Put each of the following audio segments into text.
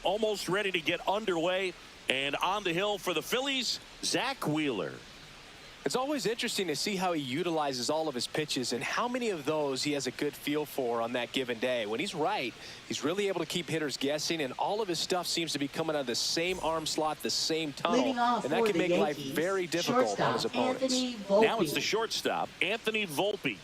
almost ready to get underway. And on the hill for the Phillies, Zach Wheeler. It's always interesting to see how he utilizes all of his pitches and how many of those he has a good feel for on that given day. When he's right, he's really able to keep hitters guessing, and all of his stuff seems to be coming out of the same arm slot, the same tunnel, and that can make life very difficult on his opponents. Now it's the shortstop, Anthony Volpe.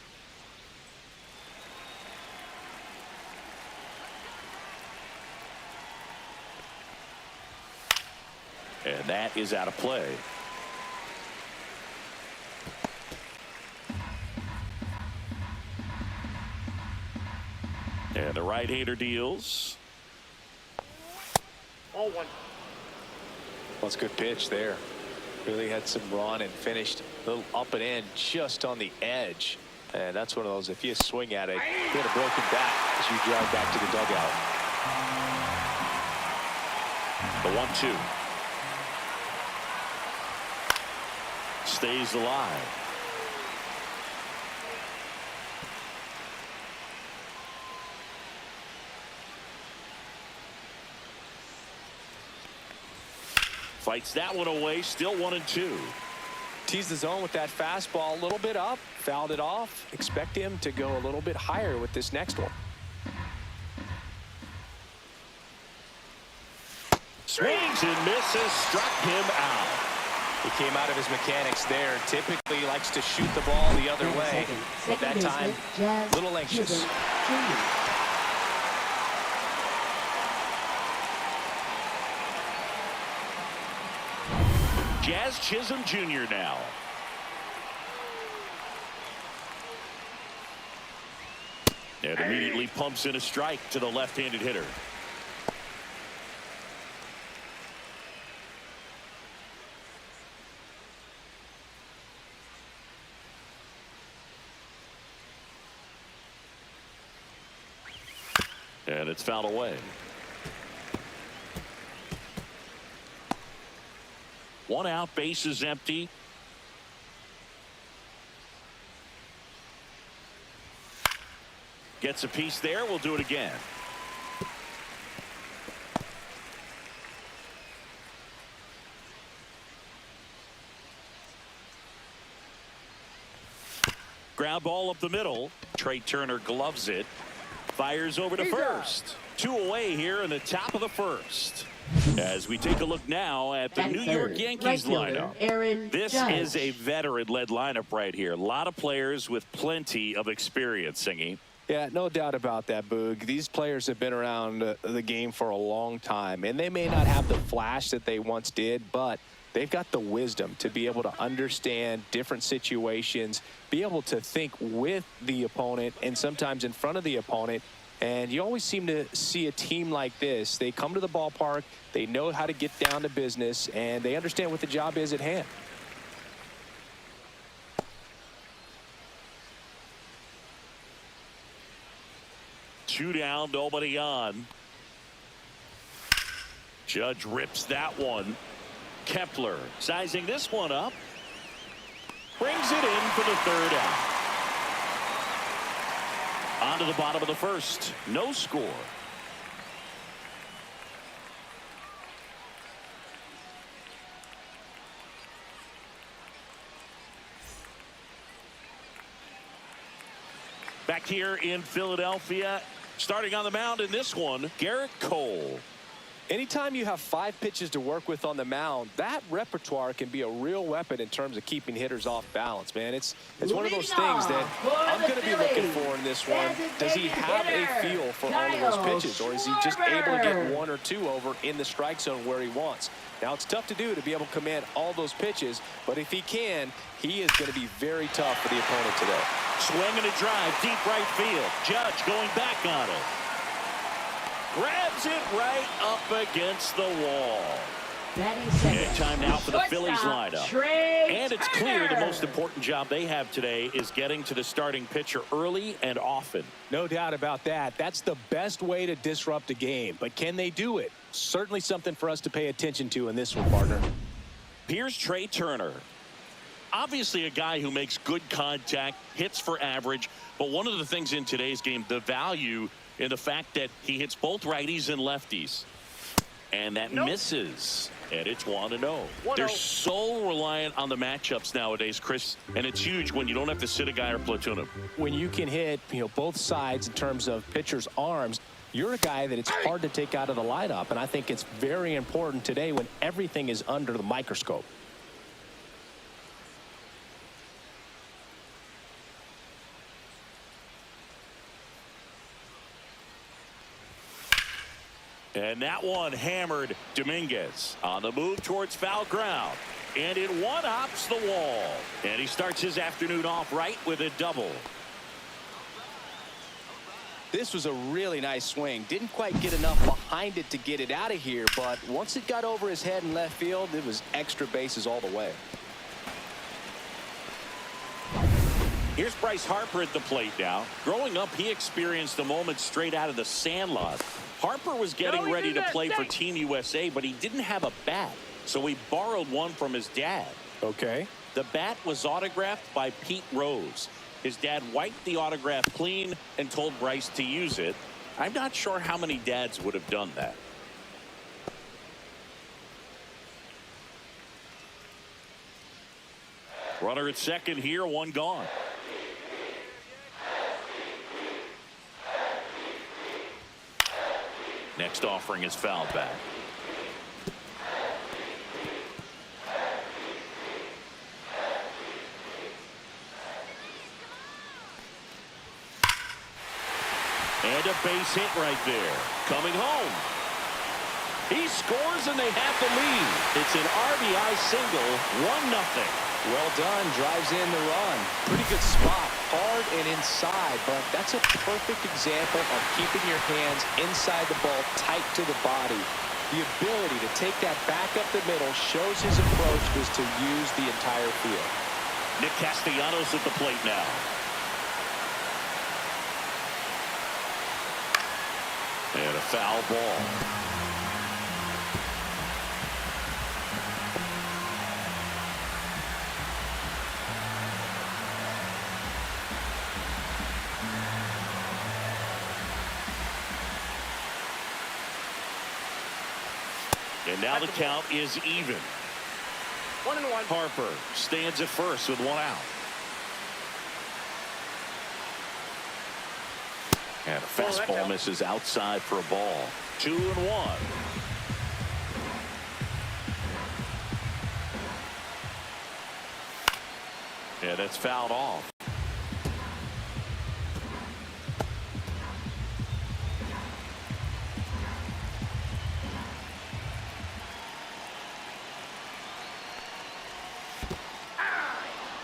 And that is out of play. And the right-hander deals. Oh, one. Well, it's a good pitch there. Really had some run and finished a little up and in just on the edge. And that's one of those, if you swing at it, you get a broken back as you drive back to the dugout. The 1-2. Stays alive. Fights that one away, still 1-2. Teased the zone with that fastball a little bit up, fouled it off. Expect him to go a little bit higher with this next one. Swings and misses, struck him out. He came out of his mechanics there. Typically likes to shoot the ball the other way. But that time, a little anxious. Jazz Chisholm Jr. now. And immediately pumps in a strike to the left-handed hitter. And it's fouled away. One out, base is empty. Gets a piece there. We'll do it again. Ground ball up the middle. Trey Turner gloves it. Fires over to first. 2 away here in the top of the first. As we take a look now at the New York Yankees lineup. This is a veteran-led lineup right here. A lot of players with plenty of experience, Singy. Yeah, no doubt about that, Boog. These players have been around the game for a long time, and they may not have the flash that they once did, but they've got the wisdom to be able to understand different situations, be able to think with the opponent and sometimes in front of the opponent. And you always seem to see a team like this. They come to the ballpark, they know how to get down to business, and they understand what the job is at hand. Two down, nobody on. Judge rips that one. Kepler sizing this one up. Brings it in for the third out. On to the bottom of the first. No score. Back here in Philadelphia, starting on the mound in this one, Garrett Cole. Anytime you have 5 pitches to work with on the mound, that repertoire can be a real weapon in terms of keeping hitters off balance, man. It's one of those things that I'm going to be looking for in this one. Does he have a feel for all of those pitches, or is he just able to get 1 or 2 over in the strike zone where he wants? Now, it's tough to do to be able to command all those pitches, but if he can, he is going to be very tough for the opponent today. Swing and a drive, deep right field. Judge going back on it. Grabs it right up against the wall. And time now for the Phillies lineup. And it's clear the most important job they have today is getting to the starting pitcher early and often. No doubt about that. That's the best way to disrupt a game. But can they do it? Certainly something for us to pay attention to in this one, partner. Here's Trey Turner. Obviously a guy who makes good contact, hits for average. But one of the things in today's game, the value in the fact that he hits both righties and lefties. And that misses. And it's 1-0. They're so reliant on the matchups nowadays, Chris. And it's huge when you don't have to sit a guy or platoon him. When you can hit, both sides in terms of pitchers' arms, you're a guy that it's hard to take out of the lineup. And I think it's very important today when everything is under the microscope. And that one hammered Dominguez on the move towards foul ground. And it one-hops the wall. And he starts his afternoon off right with a double. This was a really nice swing. Didn't quite get enough behind it to get it out of here, but once it got over his head in left field, it was extra bases all the way. Here's Bryce Harper at the plate now. Growing up, he experienced the moment straight out of the Sandlot. Harper was getting ready to play for Team USA, but he didn't have a bat, so he borrowed one from his dad. Okay. The bat was autographed by Pete Rose. His dad wiped the autograph clean and told Bryce to use it. I'm not sure how many dads would have done that. Runner at second here, one gone. Next offering is fouled back. And a base hit right there. Coming home. He scores and they have the lead. It's an RBI single, 1-0. Well done. Drives in the run. Pretty good spot. Hard and inside, but that's a perfect example of keeping your hands inside the ball, tight to the body. The ability to take that back up the middle shows his approach is to use the entire field. Nick Castellanos at the plate now. And a foul ball. And now the count is even. 1-1. Harper stands at first with one out. And a fastball misses outside for a ball. 2-1. Yeah, that's fouled off.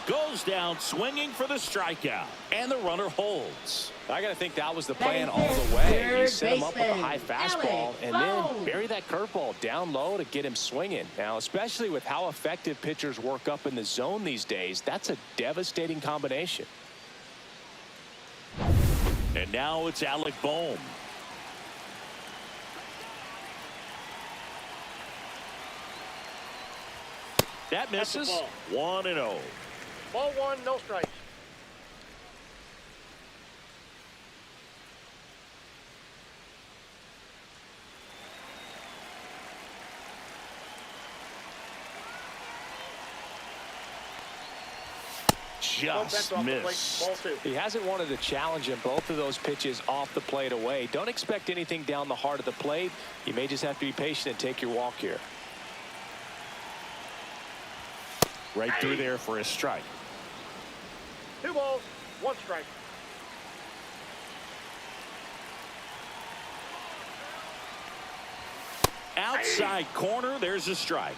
Goes down swinging for the strikeout, and the runner holds. I got to think that was the plan all the way. He set him up with a high fastball and then bury that curveball down low to get him swinging. Now, especially with how effective pitchers work up in the zone these days, that's a devastating combination. And now it's Alec Bohm. That misses. 1-0. Ball one, no strikes. Just missed. Ball two. He hasn't wanted to challenge him. Both of those pitches off the plate away. Don't expect anything down the heart of the plate. You may just have to be patient and take your walk here. Right through there for a strike. 2 balls, 1 strike. Outside corner, there's a strike.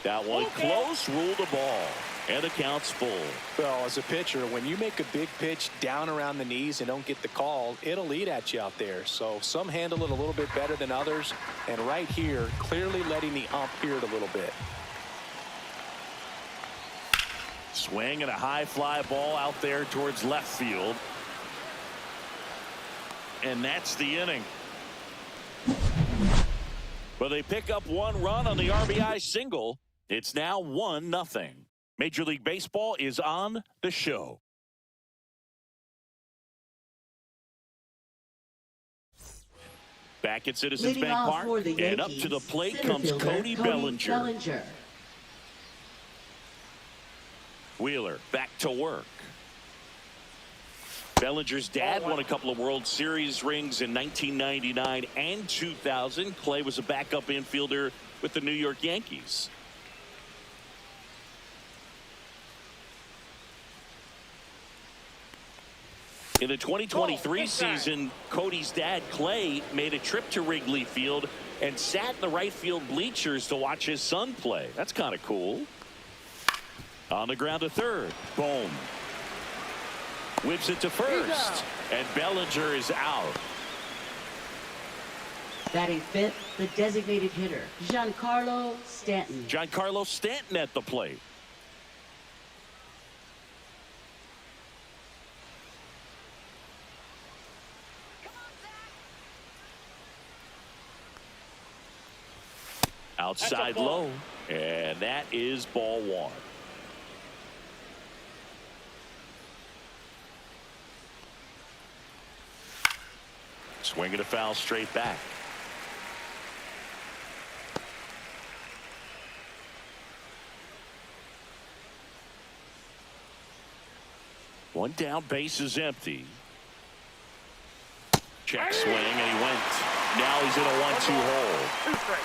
That one close, ruled the ball. And the count's full. Well, as a pitcher, when you make a big pitch down around the knees and don't get the call, it'll eat at you out there. So some handle it a little bit better than others. And right here, clearly letting the ump hear it a little bit. Swing and a high fly ball out there towards left field. And that's the inning. But they pick up 1 run on the RBI single. It's now 1-0. Major League Baseball is on the show. Back at Citizens Leading Bank off Park, for the and up Yankees, to the plate center comes fielder, Cody Bellinger. Wheeler back to work. Bellinger's dad won a couple of World Series rings in 1999 and 2000. Clay was a backup infielder with the New York Yankees. In the 2023 season, Cody's dad, Clay, made a trip to Wrigley Field and sat in the right field bleachers to watch his son play. That's kind of cool. On the ground to third. Boom. Whips it to first. And Bellinger is out. Batting fifth, the designated hitter, Giancarlo Stanton. Giancarlo Stanton at the plate. Outside low. And that is ball one. Swing and a foul straight back. One down, base is empty. Check swing, and he went. Now he's in a 1-2 hole. 2 strikes.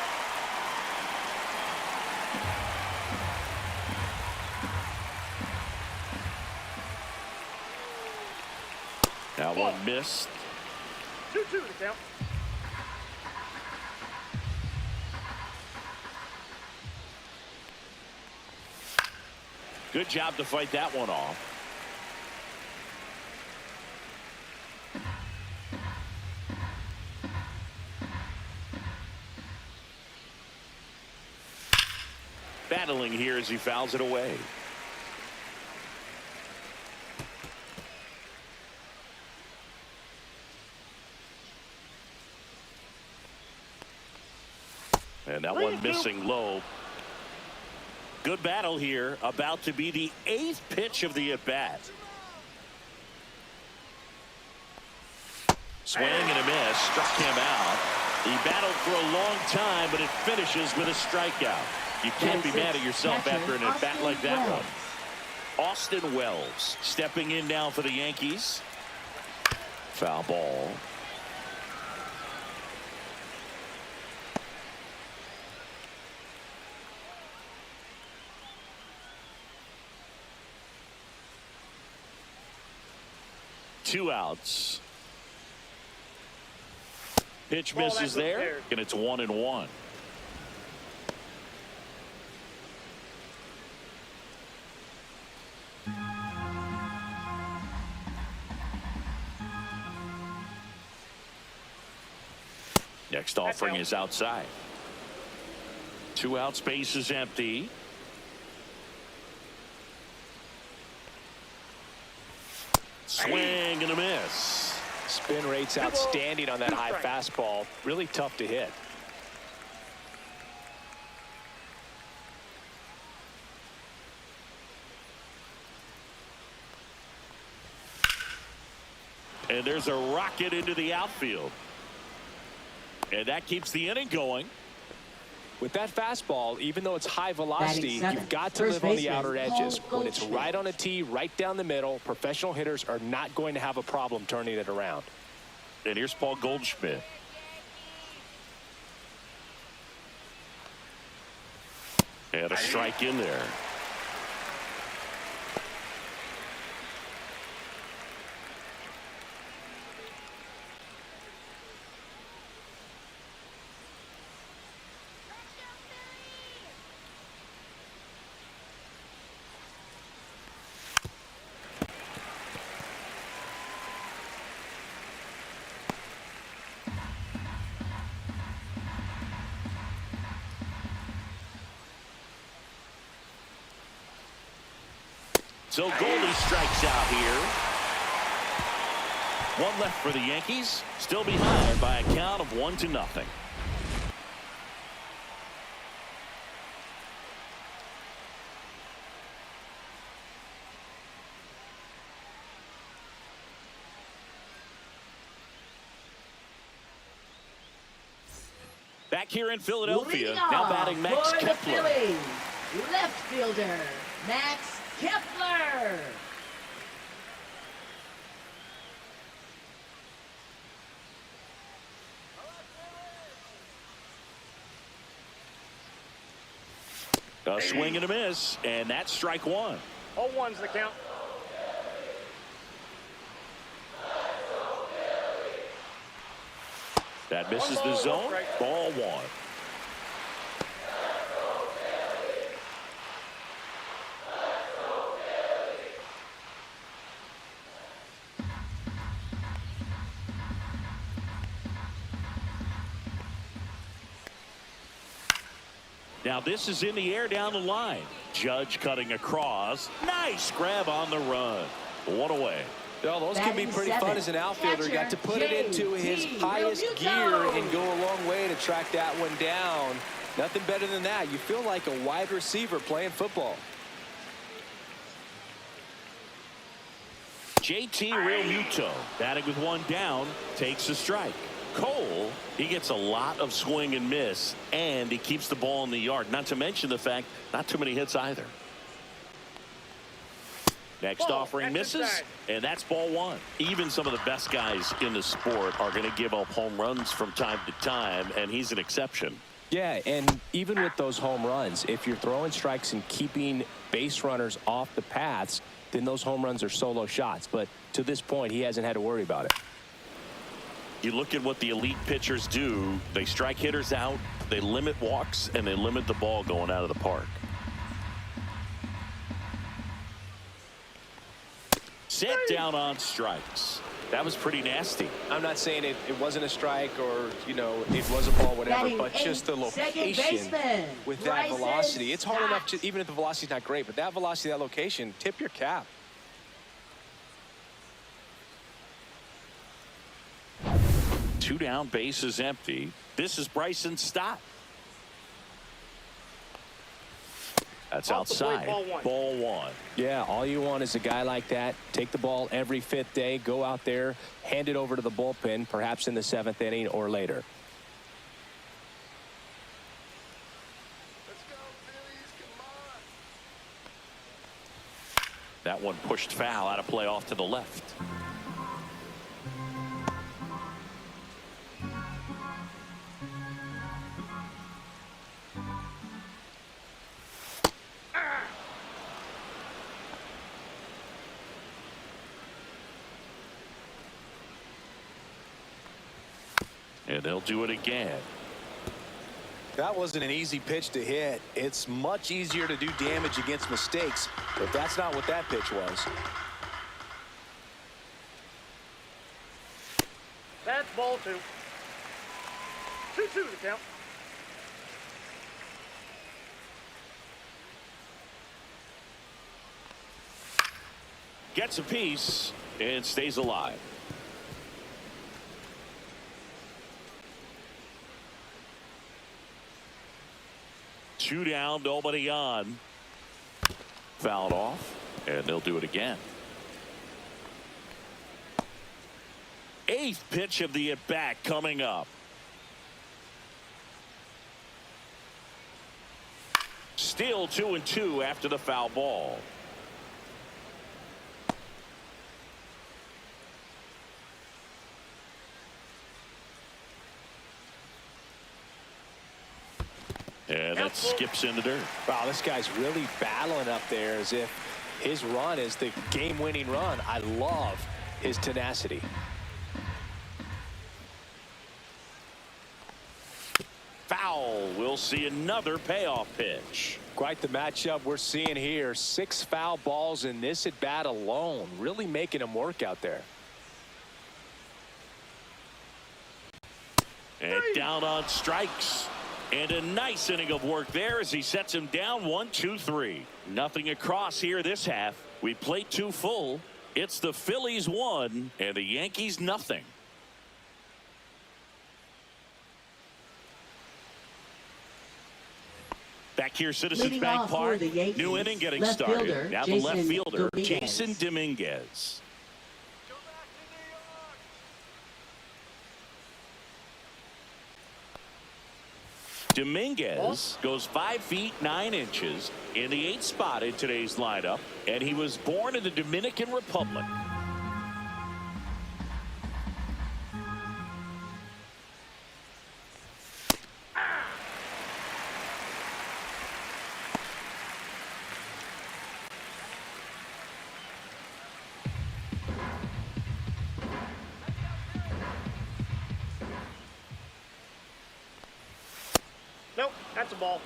That one missed. 2-2 to count. Good job to fight that one off. Battling here as he fouls it away. And that one missing low. Good battle here. About to be the 8th pitch of the at-bat. Swing and a miss. Struck him out. He battled for a long time, but it finishes with a strikeout. You can't be mad at yourself after an at-bat like that one. Austin Wells stepping in now for the Yankees. Foul ball. Two outs. Pitch misses there, and it's 1-1. Next offering is outside. 2 out, space is empty. Swing and a miss. Spin rate's outstanding on that high fastball. Really tough to hit. And there's a rocket into the outfield. And that keeps the inning going. With that fastball, even though it's high velocity, you've got to live on the outer edges. When it's right on a tee, right down the middle, professional hitters are not going to have a problem turning it around. And here's Paul Goldschmidt. And a strike in there. So Goldie strikes out here. One left for the Yankees. Still behind by a count of 1-0. Back here in Philadelphia, Leading now off batting Max for the Kepler. Phillies, left fielder, Max Kepler. A swing and a miss, and that's strike one. 0-1's the count. That misses One the ball, zone. one strike. Ball one. Now this is in the air down the line. Judge cutting across. Nice grab on the run. One away. Well, those can be Batting pretty fun seventh, as an outfielder. Got to put it catcher, into his J.T. highest Realmuto. gear and go a long way to track that one down. Nothing better than that. You feel like a wide receiver playing football. JT Realmuto batting with one down, takes a strike. Cole, he gets a lot of swing and miss, and he keeps the ball in the yard. Not to mention the fact, not too many hits either. Next Ball, offering that's misses, inside. and that's ball one. Even some of the best guys in the sport are going to give up home runs from time to time, and he's an exception. Yeah, and even with those home runs, if you're throwing strikes and keeping base runners off the paths, then those home runs are solo shots. But to this point, he hasn't had to worry about it. You look at what the elite pitchers do. They strike hitters out, they limit walks, and they limit the ball going out of the park. Set down on strikes. That was pretty nasty. I'm not saying it wasn't a strike or, you know, it was a ball, whatever, Batting but just the eighth, second location baseman, with that Bryson velocity. It's hard enough Stott. to, even if the velocity's not great, but that velocity, that location, tip your cap. Two down, bases empty. This is Bryson Stott. That's Off the plate, outside. ball one. Ball one. Yeah, all you want is a guy like that. Take the ball every fifth day, go out there, hand it over to the bullpen, perhaps in the seventh inning or later. Let's go, Phillies, come on. That one pushed foul out of play off to the left. And they'll do it again. That wasn't an easy pitch to hit. It's much easier to do damage against mistakes, but that's not what that pitch was. That's ball two. 2-2 the count. Gets a piece and stays alive. Two down, nobody on. Fouled off, and they'll do it again. Eighth pitch of the at-bat coming up. Still 2-2 after the foul ball. And that skips in the dirt. Wow, this guy's really battling up there as if his run is the game-winning run. I love his tenacity. Foul. We'll see another payoff pitch. Quite the matchup we're seeing here. 6 foul balls in this at-bat alone. Really making him work out there. And down on strikes. And a nice inning of work there as he sets him down 1-2-3. Nothing across here this half. We played 2 full. It's the Phillies 1 and the Yankees nothing. Back here, Citizens Leading Bank off for Park. the Yankees, New inning getting left started. fielder, Now the left Jason fielder, Dominguez. Jason Dominguez. Go back to New York. Dominguez goes 5 feet 9 inches in the 8th spot in today's lineup, and he was born in the Dominican Republic. Nope, that's a ball.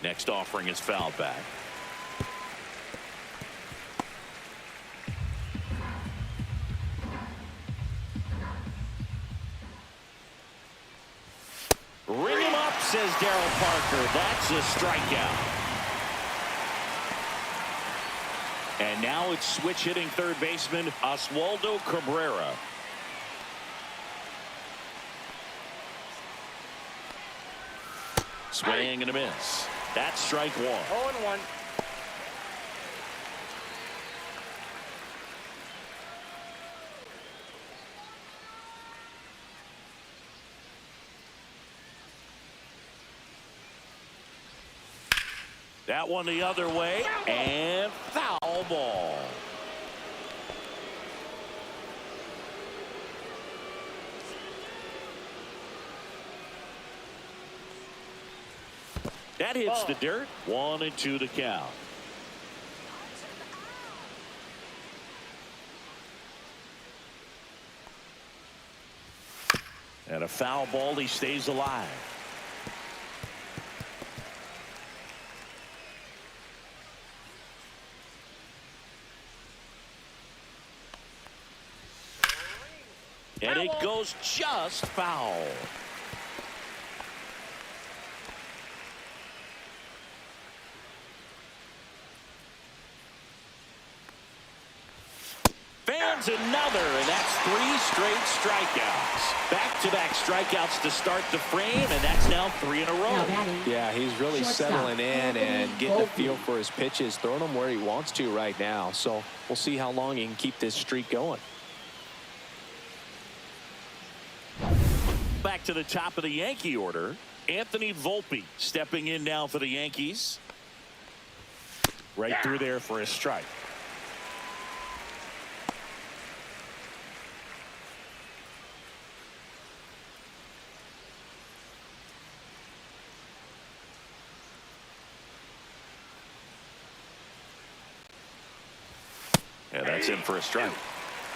Next offering is fouled back. Ring him up, says Darryl Parker. That's a strikeout. And now it's switch hitting third baseman Oswaldo Cabrera. Swing and a miss. That's strike one. 0-1. That one the other way, and foul ball. That hits the dirt. 1-2 to count. And a foul ball. He stays alive. And it goes just foul. Fans another, and that's 3 straight strikeouts. Back-to-back strikeouts to start the frame, and that's now 3 in a row. Yeah, he's really settling in and getting a feel for his pitches, throwing them where he wants to right now. So we'll see how long he can keep this streak going. Back to the top of the Yankee order. Anthony Volpe stepping in now for the Yankees. Right through there for a strike. And that's in for a strike.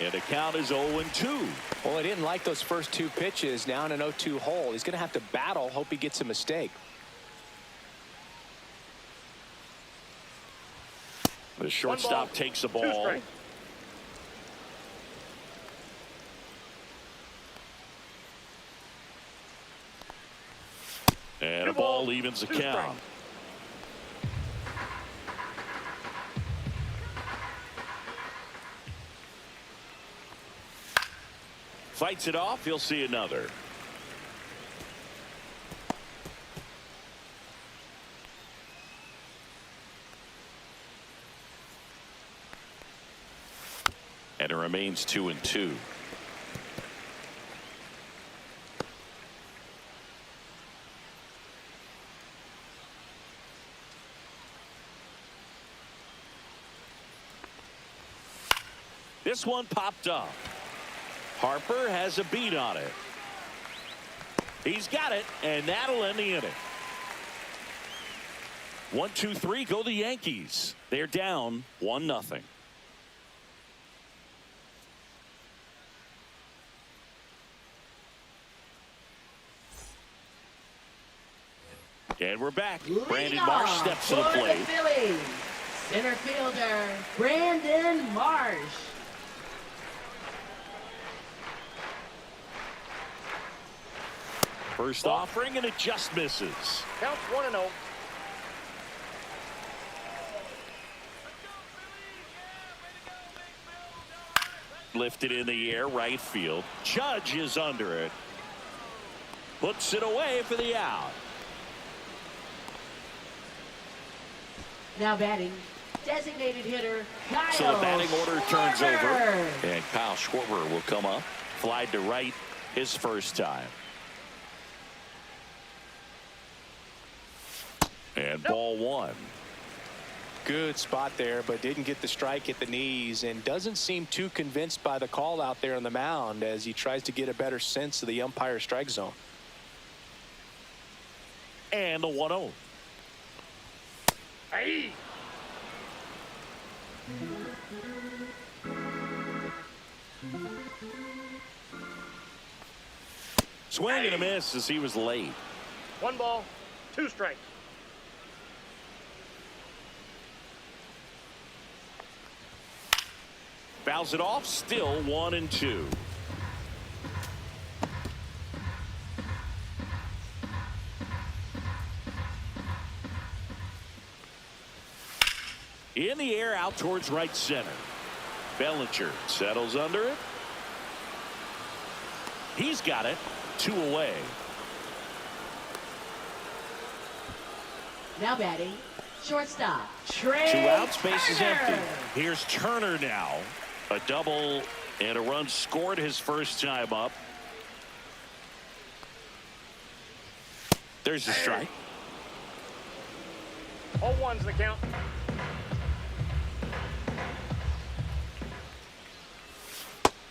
And the count is 0-2. Well, he didn't like those first 2 pitches. Now in an 0-2 hole. He's going to have to battle. Hope he gets a mistake. The shortstop takes the ball. And a ball evens the count. Fights it off. He'll see another. And it remains 2-2. This one popped up. Harper has a beat on it. He's got it, and that'll end the inning. 1-2-3 go the Yankees. They're down 1-0. And we're back. Brandon Marsh steps to the plate. Phillies, center fielder Brandon Marsh. First offering, and it just misses. Counts 1-0. Lifted in the air, right field. Judge is under it. Puts it away for the out. Now batting, designated hitter, Kyle So the batting order turns over, Schwarber. and Kyle Schwarber will come up. Flied to right his first time. And ball one. Good spot there, but didn't get the strike at the knees and doesn't seem too convinced by the call out there on the mound as he tries to get a better sense of the umpire strike zone. And the 1-0. Hey. Swing and a miss as he was late. 1 ball, 2 strikes. Fouls it off, still 1-2. In the air, out towards right center. Bellinger settles under it. He's got it. 2 away. Now batting, shortstop, Trey 2 outs, base is Turner. empty. Here's Turner now. A double and a run scored his first time up. There's the strike. 0-1's the count.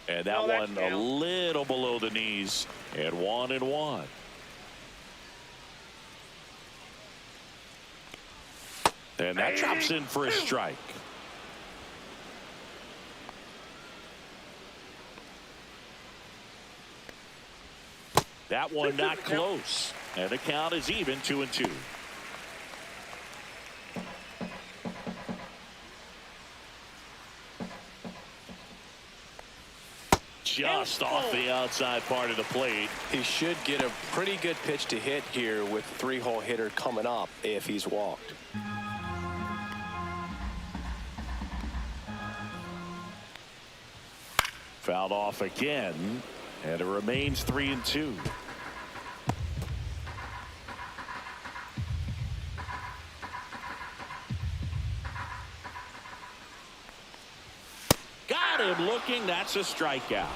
And that one a little below the knees. And 1-1. And that drops in for a strike. That one not close. And the count is even, 2-2. Just off the outside part of the plate. He should get a pretty good pitch to hit here with 3-hole hitter coming up if he's walked. Fouled off again, and it remains 3-2. Got him looking. That's a strikeout.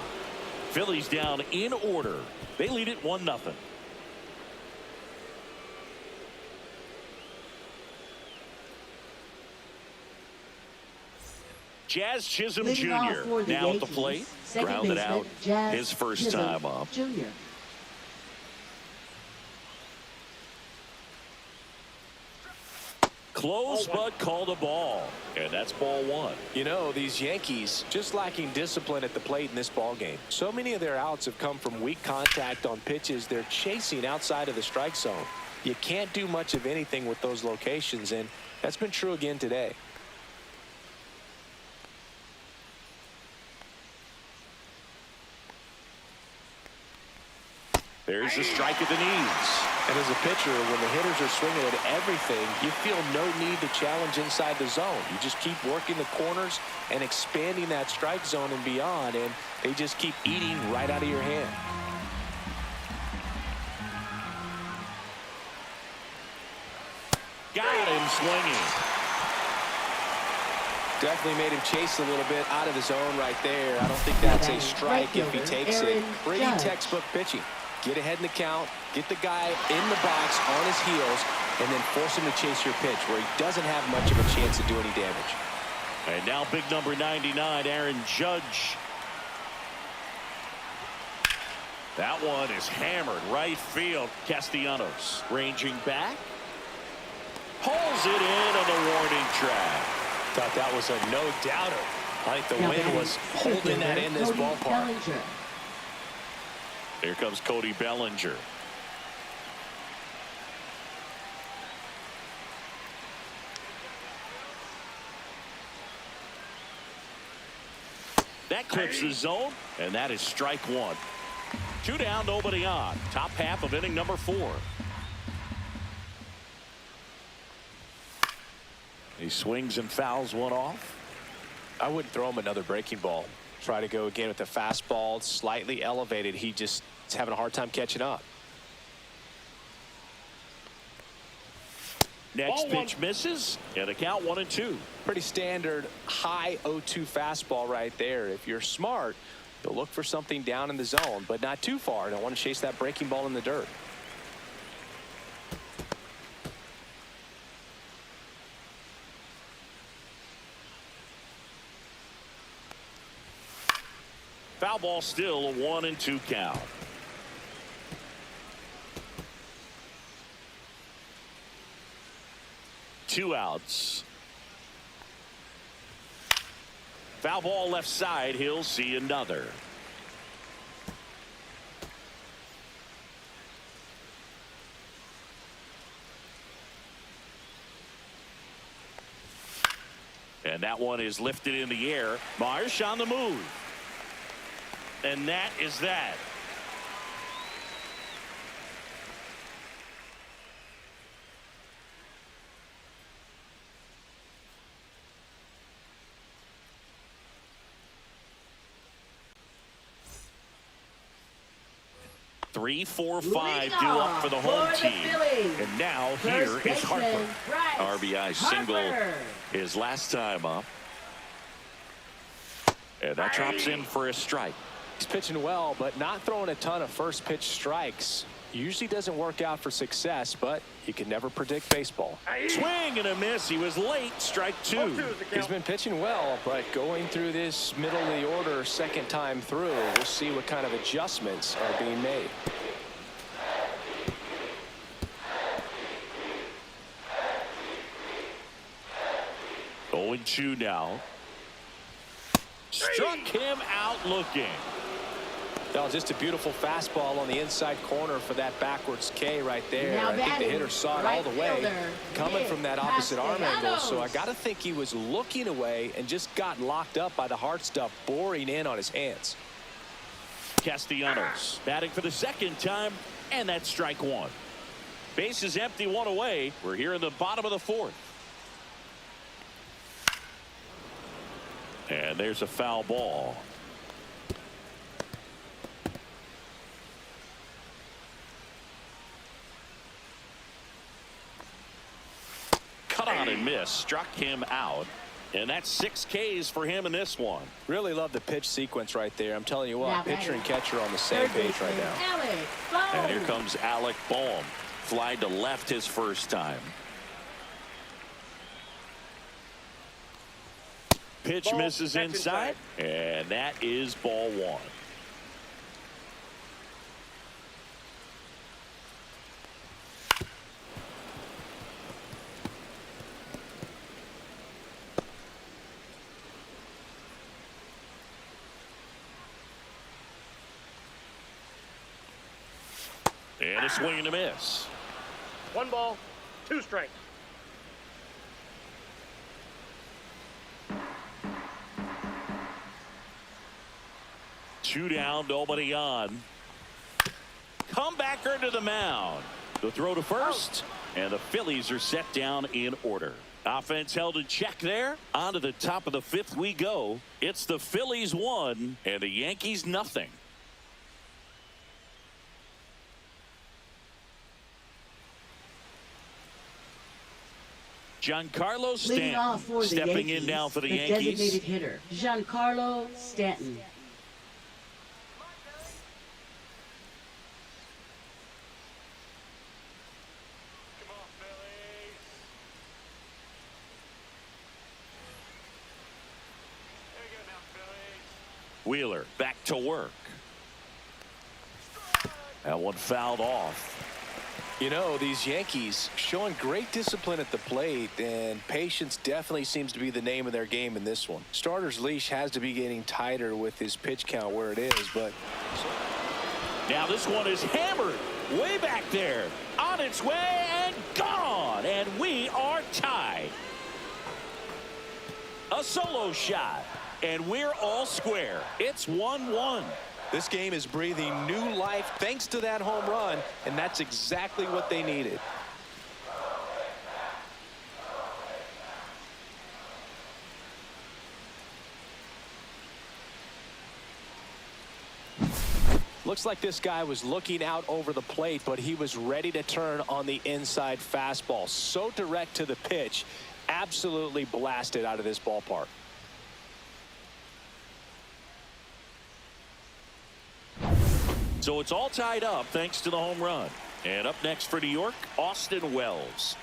Phillies down in order. They lead it 1-0. Jazz Chisholm Leading off Jr. for the now at the Yankees, plate. second Grounded baseman, out Jazz his first Chisholm time up. Jr. Close, but called a ball. And that's ball one. You know, these Yankees just lacking discipline at the plate in this ball game. So many of their outs have come from weak contact on pitches they're chasing outside of the strike zone. You can't do much of anything with those locations, and that's been true again today. There's the strike at the knees. And as a pitcher, when the hitters are swinging at everything, you feel no need to challenge inside the zone. You just keep working the corners and expanding that strike zone and beyond, and they just keep eating right out of your hand. Got him swinging. Definitely made him chase a little bit out of the zone right there. I don't think that's a strike if he takes it. Pretty textbook pitching. Get ahead in the count, get the guy in the box on his heels, and then force him to chase your pitch where he doesn't have much of a chance to do any damage. And now big number 99, Aaron Judge. That one is hammered right field. Castellanos ranging back. Pulls it in on the warning track. Thought that was a no-doubter. I think the wind was holding that in this ballpark. Bellinger. Here comes Cody Bellinger. That clips the zone, and that is strike one. 2 down, nobody on. Top half of inning number 4. He swings and fouls one off. I wouldn't throw him another breaking ball. Try to go again with the fastball, slightly elevated. He just is having a hard time catching up. Next Ball pitch misses, and a count 1-2. Pretty standard high 0-2 fastball right there. If you're smart, you'll look for something down in the zone, but not too far. Don't want to chase that breaking ball in the dirt. Foul ball, still a 1-2 count. Two outs. Foul ball left side. He'll see another. And that one is lifted in the air. Marsh on the move. And that is that. Three, four, five due up for the home team. And now here is Harper. RBI single his last time up. And that drops in for a strike. He's pitching well, but not throwing a ton of first pitch strikes. Usually doesn't work out for success, but you can never predict baseball. Swing and a miss. He was late. Strike two. He's been pitching well, but going through this middle of the order second time through, we'll see what kind of adjustments are being made. Going 2 now. Struck him out looking. Well, just a beautiful fastball on the inside corner for that backwards K right there. Now I think the batting, hitter saw it right all the way fielder, coming from that opposite arm angle. So I Castellanos. got to think he was looking away and just got locked up by the hard stuff boring in on his hands. Castellanos batting for the second time, and that's strike one. Base is empty, one away. We're here in the bottom of the fourth. And there's a foul ball. Cut on and miss. Struck him out. And that's 6 Ks for him in this one. Really love the pitch sequence right there. I'm telling you what, Now pitcher batting. and catcher on the same page right now. Alec And here Bohm. comes Alec Bohm. Fly to left his first time. Pitch Ball, misses that's inside. And that is ball one. And a swing and a miss. 1 ball, 2 strikes. Two down, nobody on. Comebacker to the mound. The throw to first, and the Phillies are set down in order. Offense held in check there. On to the top of the fifth we go. It's the Phillies 1 and the Yankees nothing. Giancarlo Leading off Stanton for the stepping Yankees, in now for the designated Yankees. hitter, Giancarlo Stanton. Wheeler back to work. That one fouled off. You know, these Yankees showing great discipline at the plate, and patience definitely seems to be the name of their game in this one. Starter's leash has to be getting tighter with his pitch count where it is, but Now this one is hammered way back there. On its way and gone. And we are tied. A solo shot. And we're all square. It's 1-1. this game is breathing new life thanks to that home run, and that's exactly what they needed. Looks Looks like this guy was looking out over the plate, but he was ready to turn on the inside fastball. So direct to the pitch. Absolutely blasted out of this ballpark. So it's all tied up thanks to the home run. And up next for New York, Austin Wells.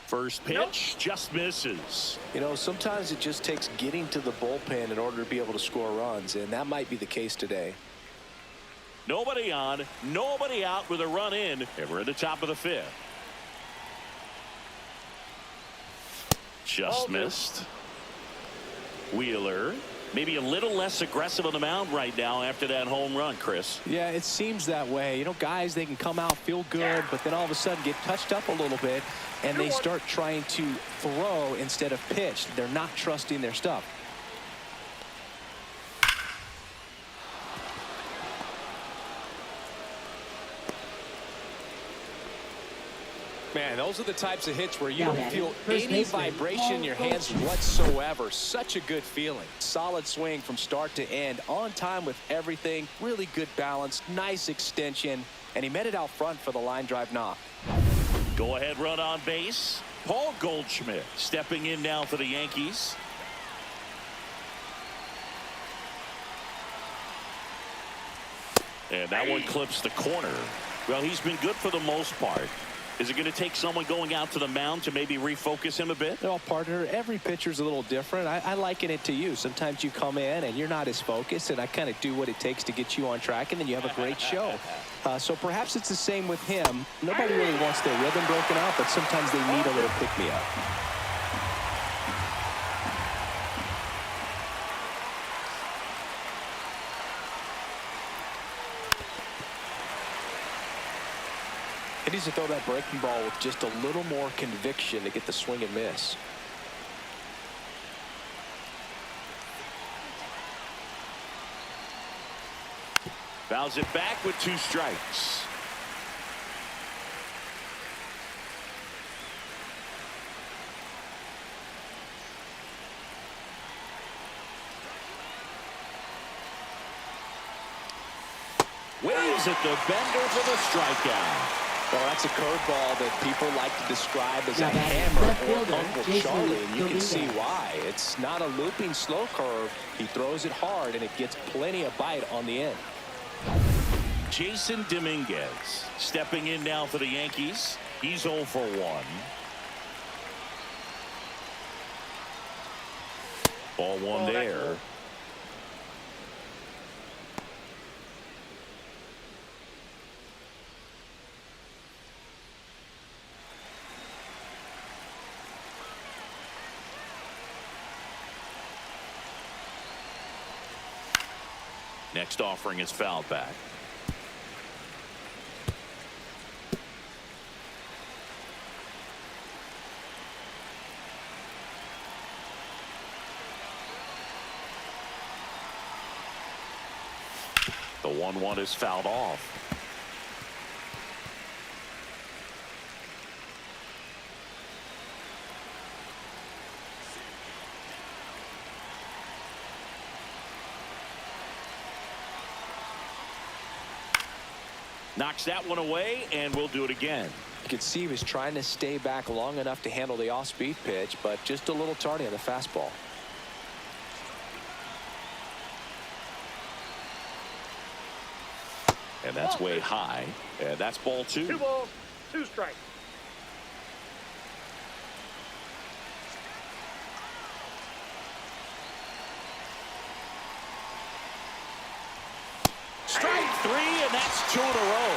First pitch just misses. You know, sometimes it just takes getting to the bullpen in order to be able to score runs, and that might be the case today. Nobody on, nobody out with a run in, and we're at the top of the fifth. Just missed. Wheeler maybe a little less aggressive on the mound right now after that home run, Chris. Yeah, it seems that way. You know, guys, they can come out, feel good, but then all of a sudden get touched up a little bit, and they start trying to throw instead of pitch. They're not trusting their stuff. Man, those are the types of hits where you don't feel any vibration in your hands whatsoever. Such a good feeling. Solid swing from start to end. On time with everything. Really good balance. Nice extension. And he met it out front for the line drive knock. Go ahead run on base. Paul Goldschmidt stepping in now for the Yankees. And that one clips the corner. Well, he's been good for the most part. Is it going to take someone going out to the mound to maybe refocus him a bit? Well, partner, every pitcher's a little different. I liken it to you. Sometimes you come in and you're not as focused, and I kind of do what it takes to get you on track, and then you have a great show. So perhaps it's the same with him. Nobody really wants their rhythm broken out, but sometimes they need a little pick-me-up. He needs to throw that breaking ball with just a little more conviction to get the swing and miss. Fouls it back with 2 strikes. Waves at the bender for the strikeout. Well, that's a curveball that people like to describe as a hammer or Uncle Charlie, and you can see why. It's not a looping slow curve. He throws it hard, and it gets plenty of bite on the end. Jason Dominguez stepping in now for the Yankees. He's 0 for 1. Ball one there. Next offering is fouled back. The 1-1 is fouled off. Knocks that one away, and we'll do it again. You can see he was trying to stay back long enough to handle the off-speed pitch, but just a little tardy on the fastball. And that's way high. And that's ball 2. 2 balls, 2 strikes. Strike 3, and that's 2 in a row.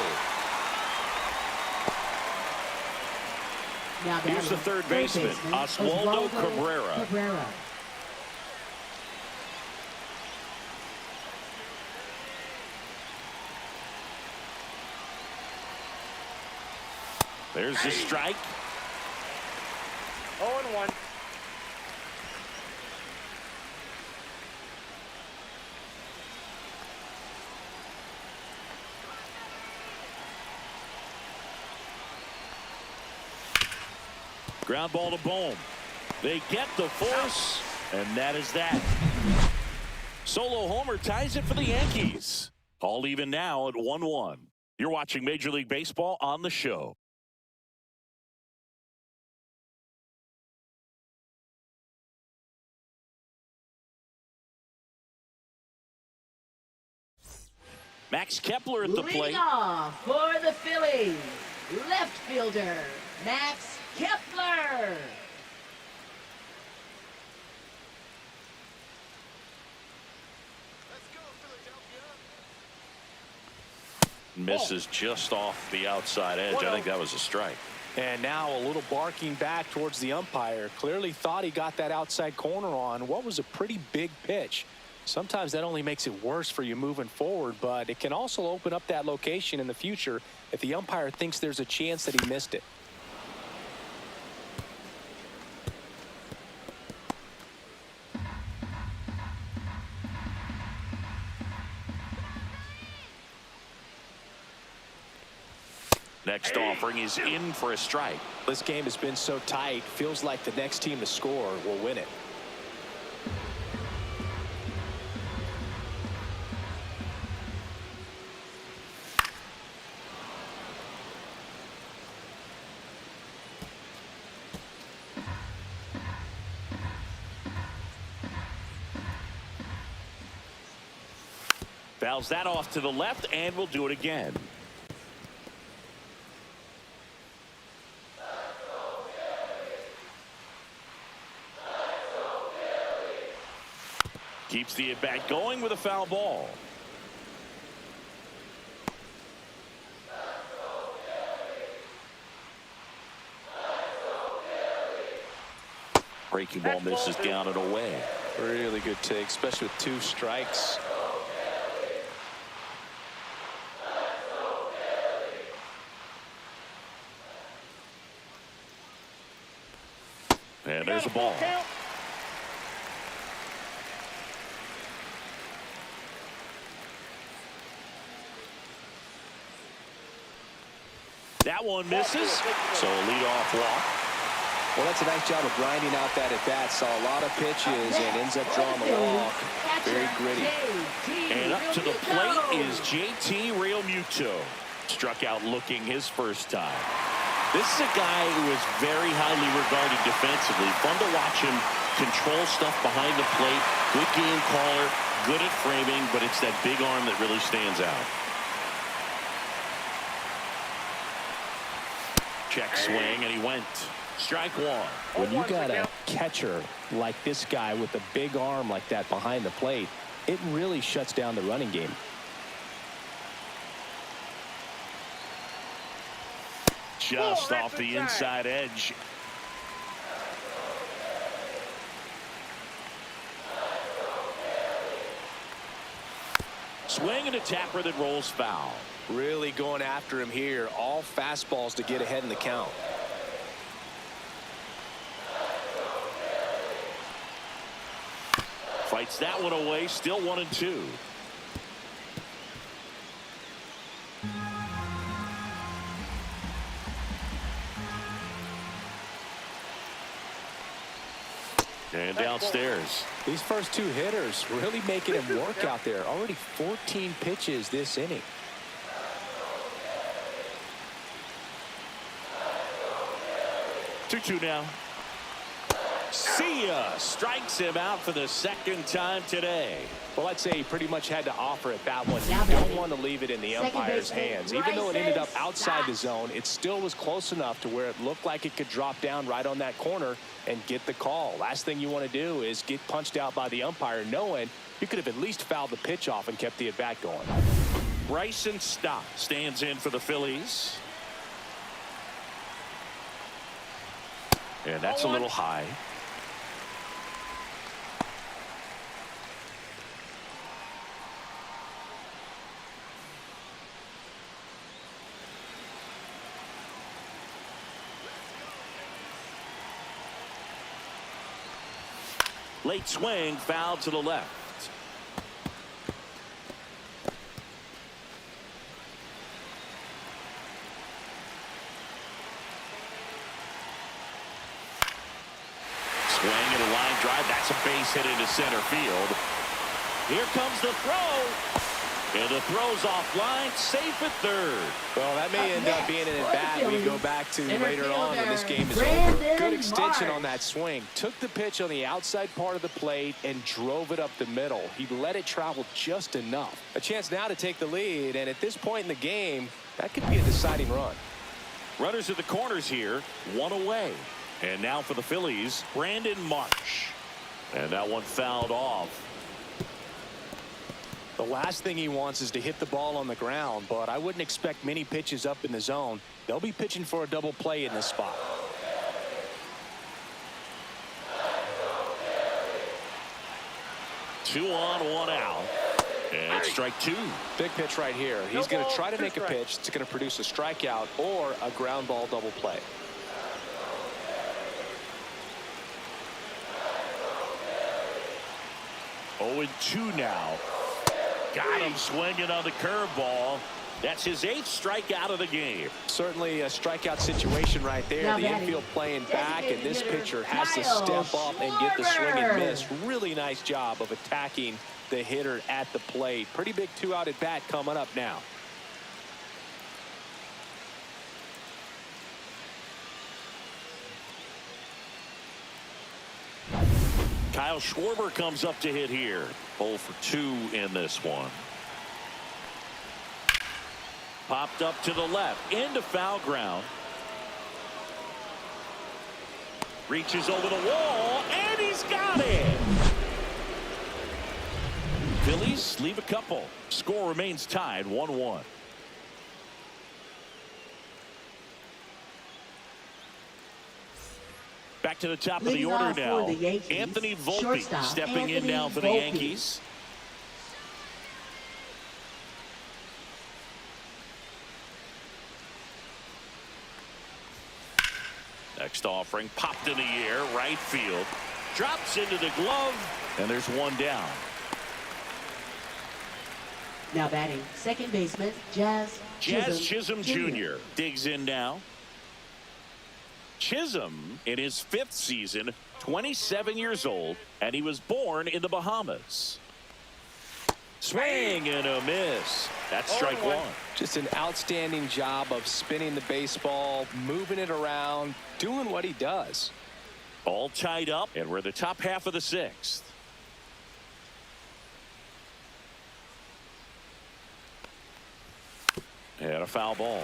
Here's the third baseman, Oswaldo Cabrera. There's the strike. 0-1. Ground ball to Bohm. They get the force, and that is that. Solo homer ties it for the Yankees. All even now at 1-1. You're watching Major League Baseball on the show. Max Kepler at the plate. Leading off for the Phillies, left fielder, Max Kepler. Misses just off the outside edge. I think that was a strike. And now a little barking back towards the umpire. Clearly thought he got that outside corner on what was a pretty big pitch. Sometimes that only makes it worse for you moving forward, but it can also open up that location in the future if the umpire thinks there's a chance that he missed it. Next offering is in for a strike. This game has been so tight, feels like the next team to score will win it. Fouls that off to the left, and we'll do it again. Keeps the at-bat going with a foul ball. Breaking ball misses down and away. Really good take, especially with 2 strikes. And there's a ball. That one misses, so a leadoff walk. Well, that's a nice job of grinding out that at-bat. Saw a lot of pitches and ends up drawing the walk. Very gritty. And up to the plate is JT Realmuto. Struck out looking his first time. This is a guy who is very highly regarded defensively. Fun to watch him control stuff behind the plate. Good game caller, good at framing, but it's that big arm that really stands out. Check swing, and he went. Strike one. When you got a catcher like this guy with a big arm like that behind the plate, it really shuts down the running game. Just off the inside edge. Swing and a tapper that rolls foul. Really going after him here. All fastballs to get ahead in the count. Fights that one away. Still 1-2. And downstairs. These first 2 hitters really making him work out there. Already 14 pitches this inning. Two now. See ya. Strikes him out for the second time today. Well, I'd say he pretty much had to offer it that one. You don't want to leave it in the umpire's hands. Even though it ended up outside the zone, it still was close enough to where it looked like it could drop down right on that corner and get the call. Last thing you want to do is get punched out by the umpire knowing you could have at least fouled the pitch off and kept the at-bat going. Bryson Stott stands in for the Phillies. And that's a little high. Late swing, foul to the left. Swing and a line drive. That's a base hit into center field. Here comes the throw. And the throw's offline, safe at third. Well, that may end up being an at-bat we go back to later on when this game is over. Brandon Good extension Marsh. on that swing. Took the pitch on the outside part of the plate and drove it up the middle. He let it travel just enough. A chance now to take the lead, and at this point in the game, that could be a deciding run. Runners at the corners here, one away. And now for the Phillies, Brandon Marsh. And that one fouled off. The last thing he wants is to hit the ball on the ground, but I wouldn't expect many pitches up in the zone. They'll be pitching for a double play in this spot. Two on, one out. And strike two. Big pitch right here. He's going to try to make a pitch that's going to produce a strikeout or a ground ball double play. 0-2 now. Got him swinging on the curveball. That's his 8th strikeout of the game. Certainly a strikeout situation right there. Now the batting, infield playing back, and this pitcher has to Kyle step up and get the swing and miss. Schwarber. Really nice job of attacking the hitter at the plate. Pretty big 2-out at bat coming up now. Kyle Schwarber comes up to hit here. 0 for 2 in this one. Popped up to the left into foul ground. Reaches over the wall and he's got it. Phillies leave a couple. Score remains tied 1-1. Back to the top of the Leading order off for now. the Yankees, Anthony Volpe shortstop, stepping in Anthony now for the Volpe. Yankees. Next offering popped in the air, right field. Drops into the glove, and there's one down. Now batting, second baseman, Jazz Chisholm Jr. digs in now. Chisholm in his 5th season, 27 years old, and he was born in the Bahamas. Swing and a miss. That's strike one. Just an outstanding job of spinning the baseball, moving it around, doing what he does. All tied up, and we're the top half of the 6th. And a foul ball.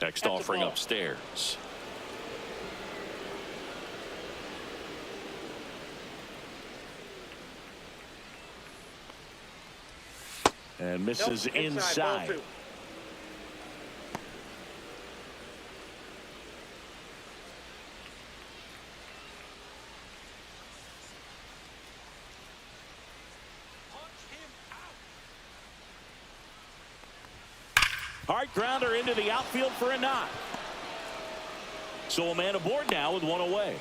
Next offering upstairs. And misses inside. Hard grounder into the outfield for a knock. So a man aboard now with one away.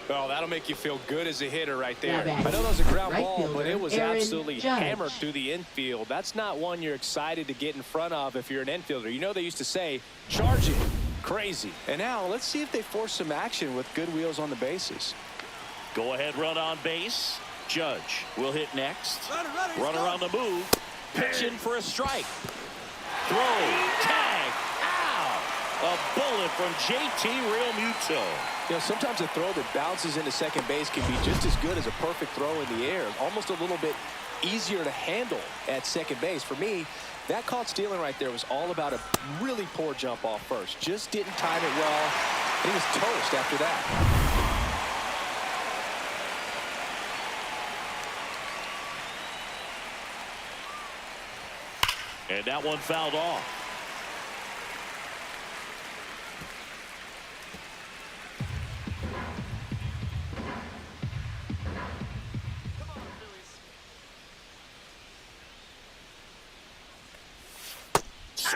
Well, that'll make you feel good as a hitter right there. Now I know that was a ground right ball, but fielder, it was Aaron absolutely Judge. hammered through the infield. That's not one you're excited to get in front of if you're an infielder. You know they used to say, charge it. Crazy. And now let's see if they force some action with good wheels on the bases. Go ahead run on base. Judge will hit next. Runner on the move. Pitch in for a strike. Throw. Tag. Ow. A bullet from JT Realmuto. You know, sometimes a throw that bounces into second base can be just as good as a perfect throw in the air. Almost a little bit easier to handle at second base. For me, that caught stealing right there was all about a really poor jump off first. Just didn't time it well. He was toast after that. And that one fouled off.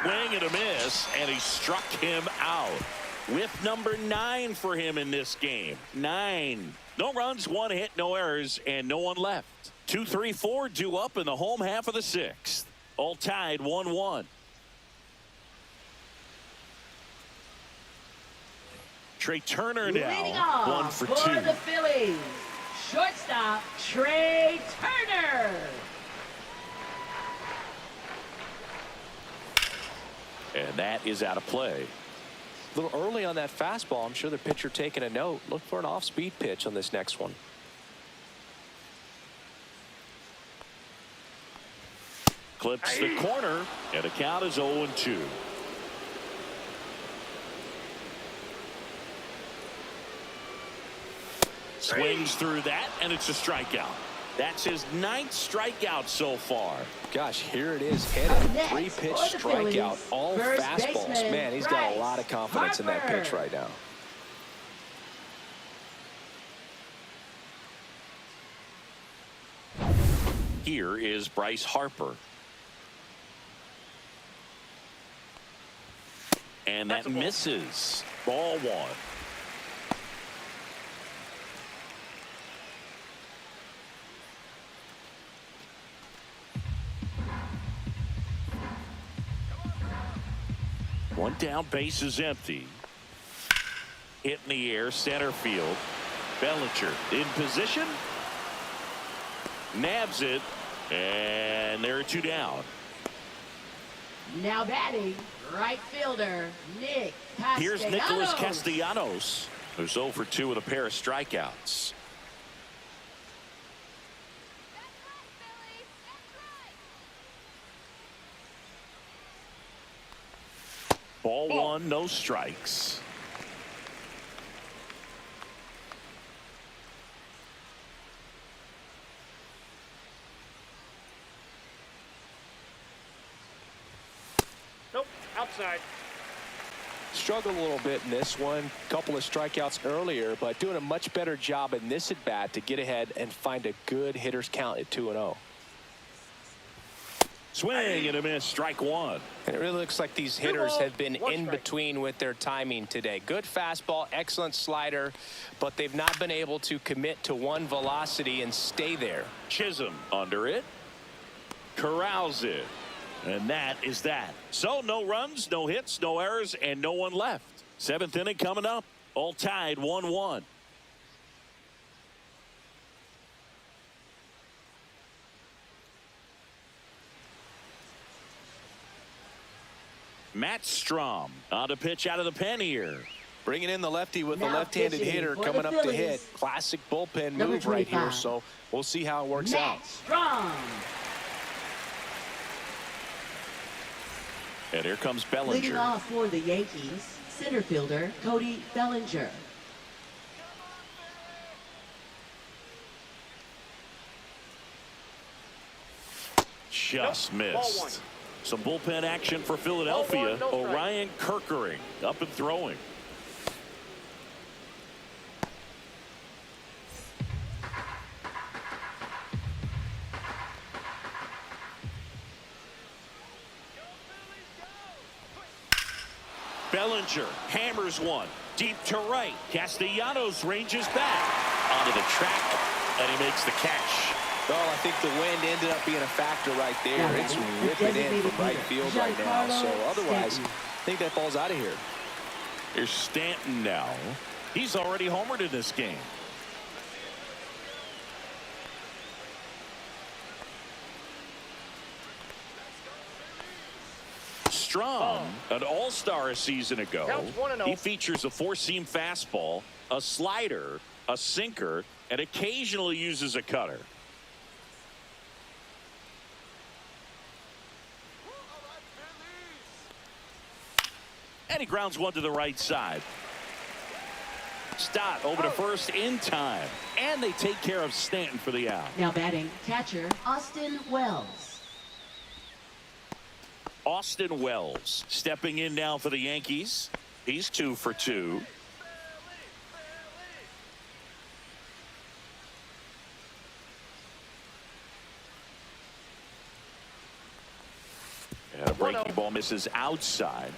swing and a miss, and he struck him out. With number 9 for him in this game. 9. No runs, 1 hit, no errors, and no one left. 2, 3, 4 due up in the home half of the 6th. All tied 1-1. Trey Turner Leading now, off 1 for 2. the Phillies, shortstop Trey Turner. And that is out of play. A little early on that fastball. I'm sure the pitcher taking a note. Look for an off-speed pitch on this next one. Clips the corner, and the count is 0-2. Swings through that, and it's a strikeout. That's his 9th strikeout so far. Gosh, here it is, headed. Next 3-pitch for the strikeout, Phillies, all first fastballs. baseman, Man, he's got a Bryce lot of confidence in that Harper. pitch right now. Here is Bryce Harper. And that misses. Ball 1. One down, base is empty. Hit in the air, center field. Bellinger in position. Nabs it. And there are 2 down. Now batting, right fielder Nick Castellanos. Here's Nicholas Castellanos, who's 0 for 2 with a pair of strikeouts. Ball 1, no strikes. Nope, outside. Struggled a little bit in this one. Couple of strikeouts earlier, but doing a much better job in this at bat to get ahead and find a good hitter's count at 2-0. Swing and a miss, strike 1. And it really looks like these hitters have been in between with their timing today. Good fastball, excellent slider, but they've not been able to commit to one velocity and stay there. Chisholm under it. Corrals it. And that is that. So no runs, no hits, no errors, and no one left. 7th inning coming up. All tied 1-1. Matt Strom on a pitch out of the pen here. Bringing in the lefty with the Now left-handed pitching hitter for coming the up to Phillies. hit. Classic bullpen Number move right here, 25. so we'll see how it works out. Matt Strom. And here comes Leading Bellinger. off for the Yankees, center fielder Cody Bellinger. Just Nope. Ball 1. missed. Some bullpen action for Philadelphia. Ball 1, no strike. Orion Kerkering up and throwing. Bellinger hammers one deep to right. Castellanos ranges back onto the track, and he makes the catch. Well, I think the wind ended up being a factor right there. Yeah, It's the whipping in designated from right hitter, field right now. So Giancarlo otherwise, Stanton. I think that ball's out of here. Here's Stanton now. He's already homered in this game. Strom, an all-star a season ago. Counts 1-0. He features a four-seam fastball, a slider, a sinker, and occasionally uses a cutter. And he grounds one to the right side. Stott over to first in time. And they take care of Stanton for the out. Now batting, catcher Austin Wells. Austin Wells stepping in now for the Yankees. He's 2 for 2. And a breaking ball misses outside.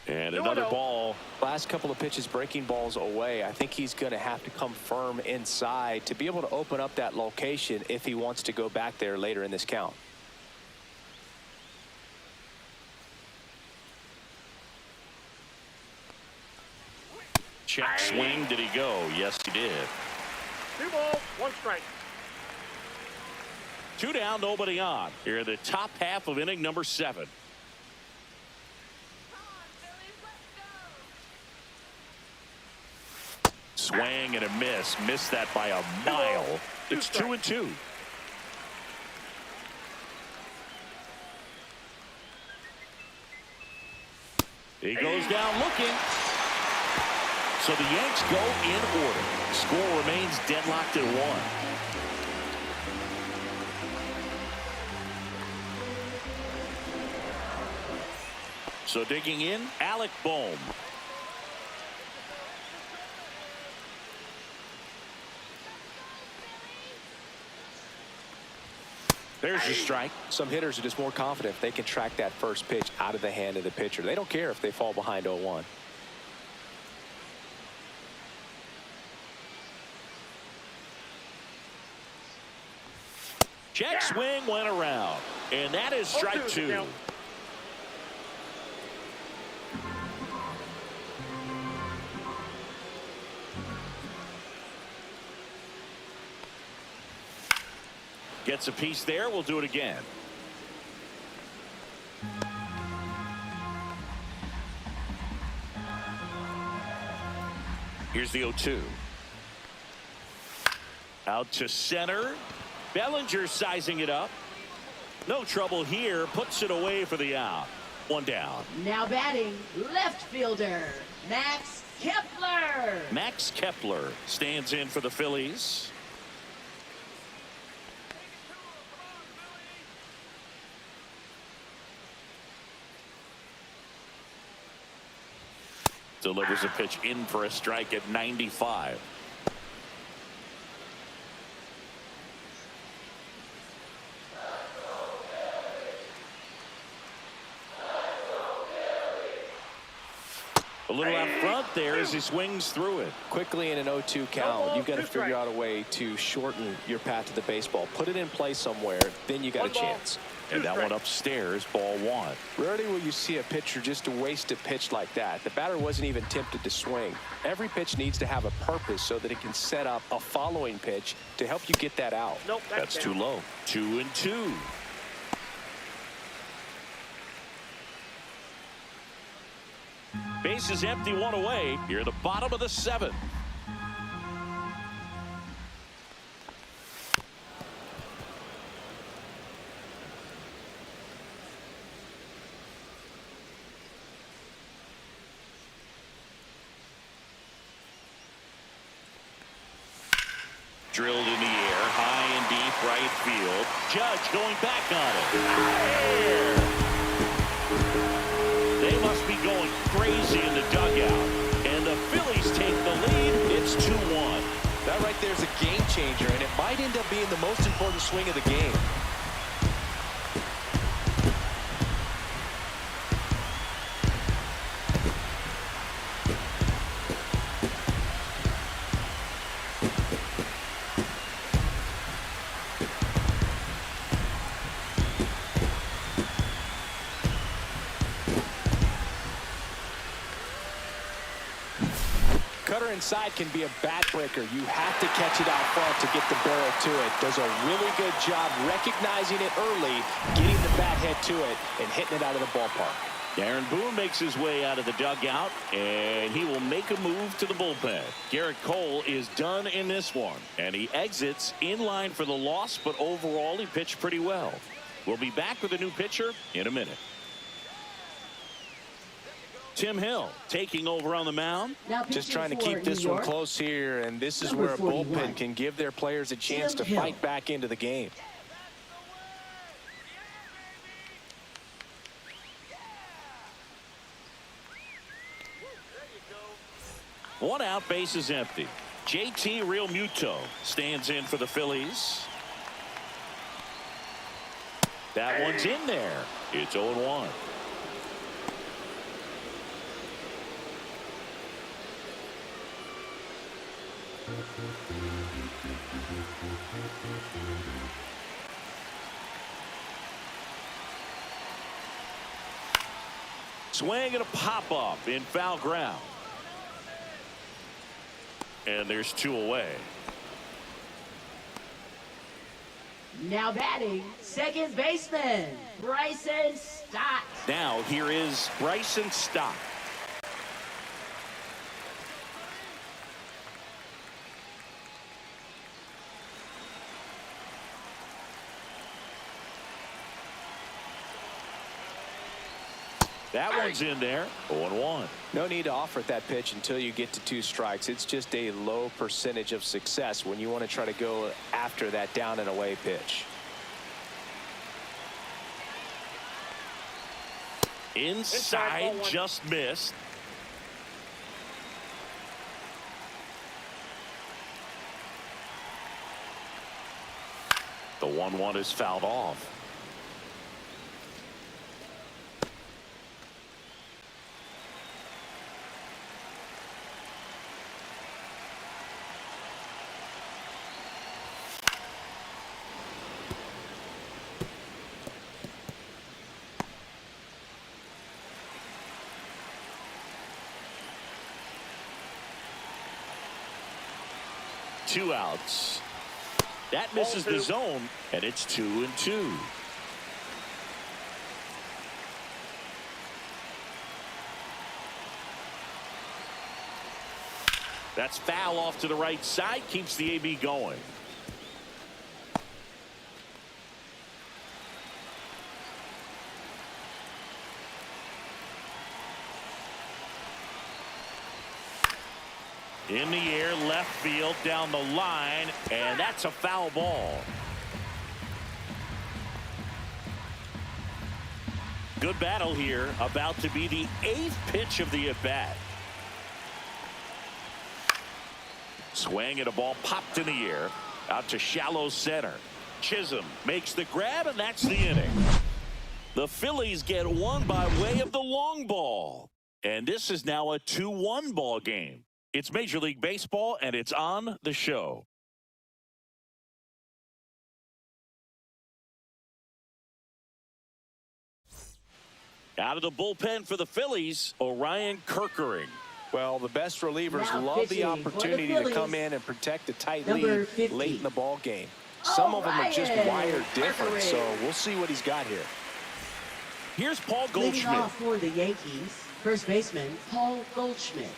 And another ball. Last couple of pitches breaking balls away. I think he's going to have to come firm inside to be able to open up that location if he wants to go back there later in this count. Check swing. Did he go? Yes, he did. 2 balls, 1 strike. 2 down, nobody on. Here in the top half of inning number 7. Swing and a miss. Missed that by a mile. It's 2-2. He goes down looking. So the Yanks go in order. Score remains deadlocked at 1. So digging in, Alec Bohm. There's your strike. Some hitters are just more confident if they can track that first pitch out of the hand of the pitcher. They don't care if they fall behind 0-1. Check swing went around. And that is strike 2. Gets a piece there. We'll do it again. Here's the 0-2. Out to center. Bellinger sizing it up. No trouble here. Puts it away for the out. 1 down. Now batting, left fielder, Max Kepler. Max Kepler stands in for the Phillies. Delivers a pitch in for a strike at 95. A little out front there as he swings through it. Quickly in an 0-2 count, you've got to figure out a way to shorten your path to the baseball. Put it in play somewhere, then you got a chance. And that one upstairs, ball 1. Rarely will you see a pitcher just waste a pitch like that. The batter wasn't even tempted to swing. Every pitch needs to have a purpose so that it can set up a following pitch to help you get that out. Nope, That's too low. 2-2. Base is empty, 1 away. Here at the bottom of the 7th. Drilled in the air, high and deep right field. Judge going back on it. They must be going crazy in the dugout. And the Phillies take the lead. It's 2-1. That right there is a game changer, and it might end up being the most important swing of the game. Cutter inside can be a backbreaker. You have to catch it out front to get the barrel to it. Does a really good job recognizing it early, getting the bat head to it, and hitting it out of the ballpark. Aaron Boone makes his way out of the dugout, and he will make a move to the bullpen. Garrett Cole is done in this one, and he exits in line for the loss, but overall he pitched pretty well. We'll be back with a new pitcher in a minute. Tim Hill taking over on the mound. Just trying to keep this one close here, and this is where a bullpen can give their players a chance to fight back into the game. One out, base is empty. JT Realmuto stands in for the Phillies. That one's in there. It's 0-1. Swing and a pop-up in foul ground. And there's 2 away. Now batting, second baseman, Bryson Stott. Now here is Bryson Stott. That one's in there. 0-1. No need to offer that pitch until you get to 2 strikes. It's just a low percentage of success when you want to try to go after that down and away pitch. Inside, just missed. The 1-1 is fouled off. Two outs. That misses the zone, and it's 2-2. That's foul off to the right side, keeps the AB going. In the air, left field, down the line, and that's a foul ball. Good battle here, about to be the 8th pitch of the at-bat. Swing and a ball popped in the air, out to shallow center. Chisholm makes the grab, and that's the inning. The Phillies get one by way of the long ball, and this is now a 2-1 ball game. It's Major League Baseball, and it's on the show. Out of the bullpen for the Phillies, Orion Kerkering. Well, the best relievers love the opportunity to come in and protect a tight lead late in the ball game. Some of them are just wired different, so we'll see what he's got here. Here's Paul Leading Goldschmidt. off for the Yankees, first baseman, Paul Goldschmidt.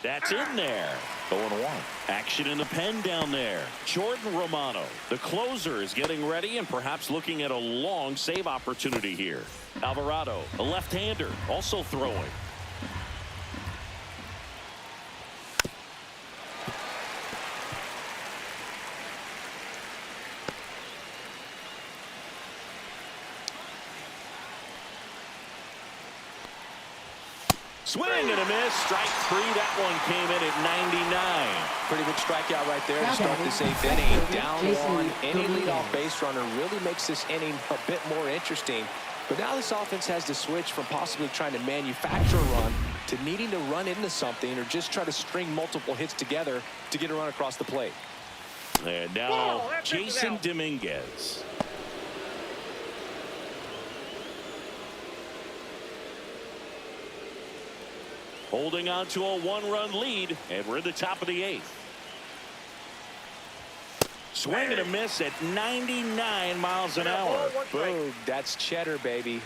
That's in there. 0-1. Action in the pen down there. Jordan Romano, the closer, is getting ready and perhaps looking at a long save opportunity here. Alvarado, a left-hander, also throwing. Swing and a miss. Strike 3. That one came in at 99. Pretty big strikeout right there to start this 8th inning. Down 1. Any leadoff base runner really makes this inning a bit more interesting. But now this offense has to switch from possibly trying to manufacture a run to needing to run into something or just try to string multiple hits together to get a run across the plate. And now Jason Dominguez. Holding on to a 1-run lead, and we're in the top of the 8th. Swing and a miss at 99 miles an hour. Boom, that's cheddar, baby.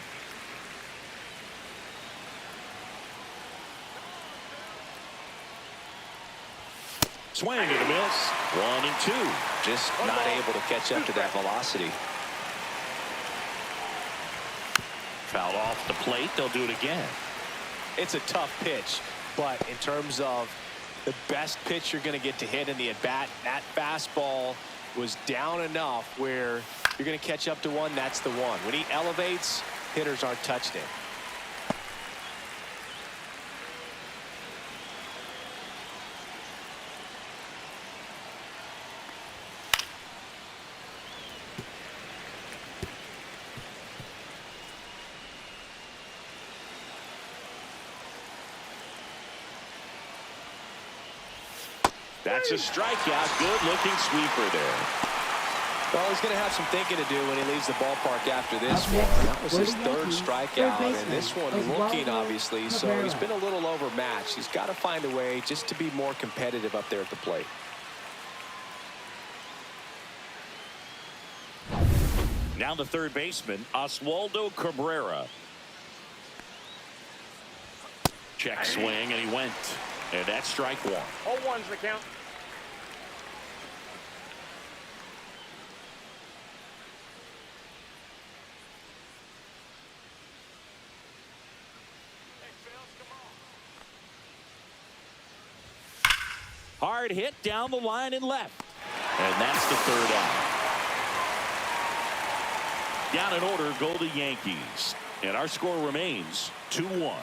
Swing and a miss. 1-2. Just not able to catch up to that velocity. Fouled off the plate. They'll do it again. It's a tough pitch, but in terms of the best pitch you're going to get to hit in the at-bat, that fastball was down enough where you're going to catch up to one. That's the one. When he elevates, hitters aren't touching it. That's a strikeout. Good looking sweeper there. Well, he's going to have some thinking to do when he leaves the ballpark after this Up one. next, That was his for the third Yankees, strikeout, third and this one baseman, looking Oswaldo obviously, so he's Cabrera. been a little overmatched. He's got to find a way just to be more competitive up there at the plate. Now the third baseman, Oswaldo Cabrera. Check swing, and he went. And that's strike one. 0-1's the count. Hard hit down the line and left. And that's the third out. Down in order go the Yankees. And our score remains 2-1.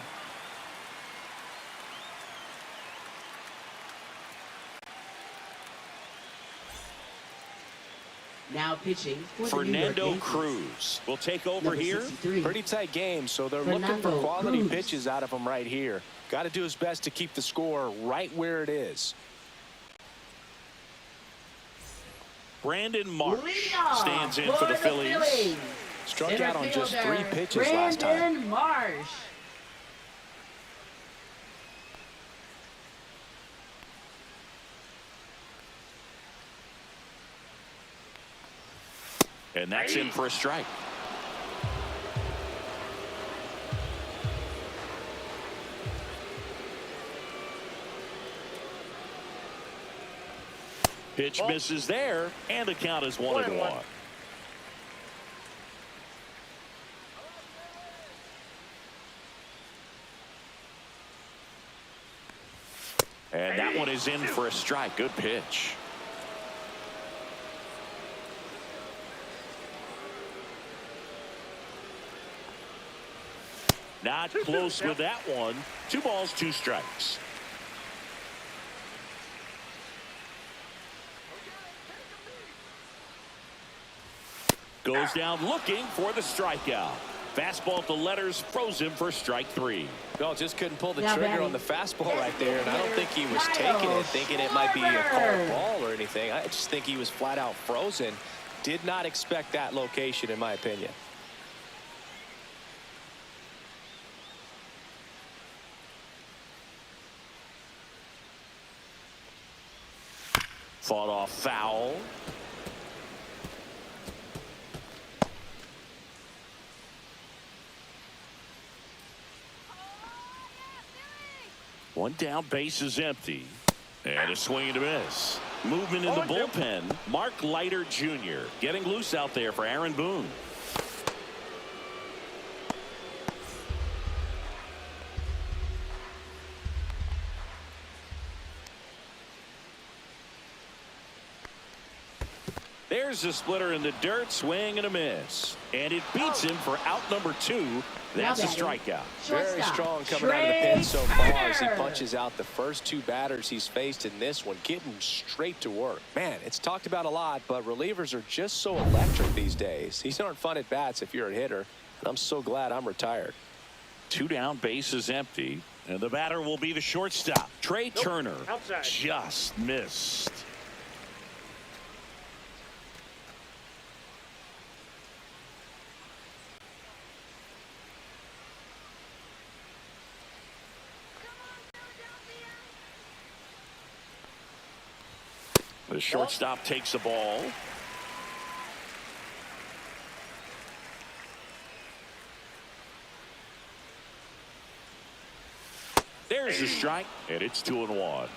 Now pitching for the New York Fernando Yankees. Cruz will take over Number here. 63. Pretty tight game, so they're looking for Fernando quality Cruz. pitches out of him right here. Got to do his best to keep the score right where it is. Brandon Marsh Leadoff stands in for the Phillies. Struck Center out on just fielder, 3 pitches last time. Brandon Marsh. And that's in for a strike. Pitch misses there, and the count is 1-1. And that one is in for a strike. Good pitch. Not close with that one. 2 balls, 2 strikes. Goes down looking for the strikeout. Fastball at the letters froze him for strike 3. No, just couldn't pull the Now trigger batting. on the fastball right there, and I don't think he was Kyle taking it, thinking it might be a called Schwarber. ball or anything. I just think he was flat out frozen. Did not expect that location, in my opinion. Fought off foul. One down, base is empty. And a swing and a miss. Movement in the bullpen. Mark Leiter Jr. getting loose out there for Aaron Boone. There's a splitter in the dirt, swing and a miss. And it beats him for out number 2. That's a strikeout. Very Shortstop, strong coming out of the pen so Trey far as he Turner. punches out the first 2 batters he's faced in this one, getting straight to work. Man, it's talked about a lot, but relievers are just so electric these days. These aren't fun at bats if you're a hitter. And I'm so glad I'm retired. 2 down, base is empty. And the batter will be the shortstop. Trey Turner Outside. just missed. The shortstop takes the ball. There's the strike, and it's 2-1.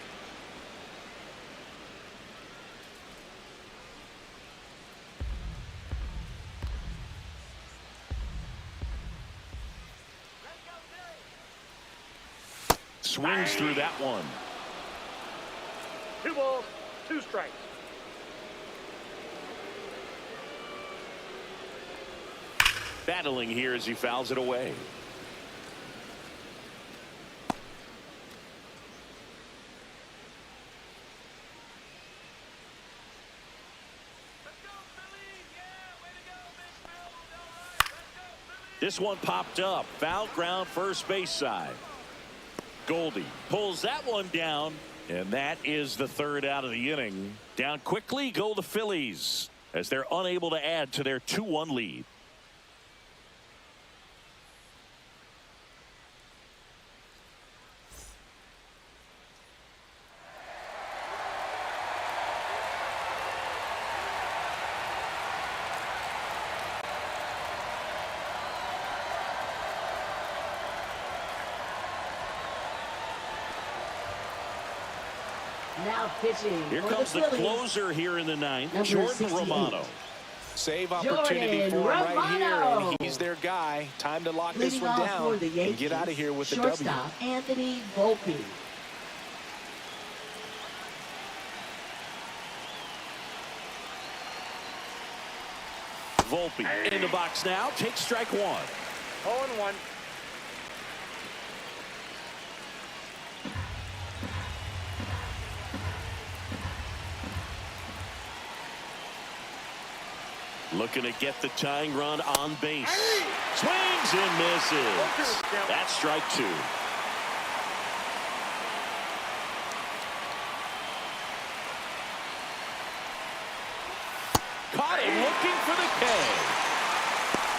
Swings through that one. 2 balls, 2 strikes. Battling here as he fouls it away. This one popped up. Foul ground, first base side. Goldie pulls that one down, And that is the third out of the inning. Down quickly go the Phillies as they're unable to add to their 2-1 lead. Now pitching Here for comes the the Phillies. closer here in the ninth, Number Jordan 68. Romano. Save opportunity Jordan for him right here, Romano. and he's their guy. Time to lock this Leading one off down for the and Yankees, get out of here with the W. shortstop Anthony Volpe. Volpe in the box now. Takes strike one. 0-1. Looking to get the tying run on base. Swings and misses. That's strike two. Caught him looking for the K.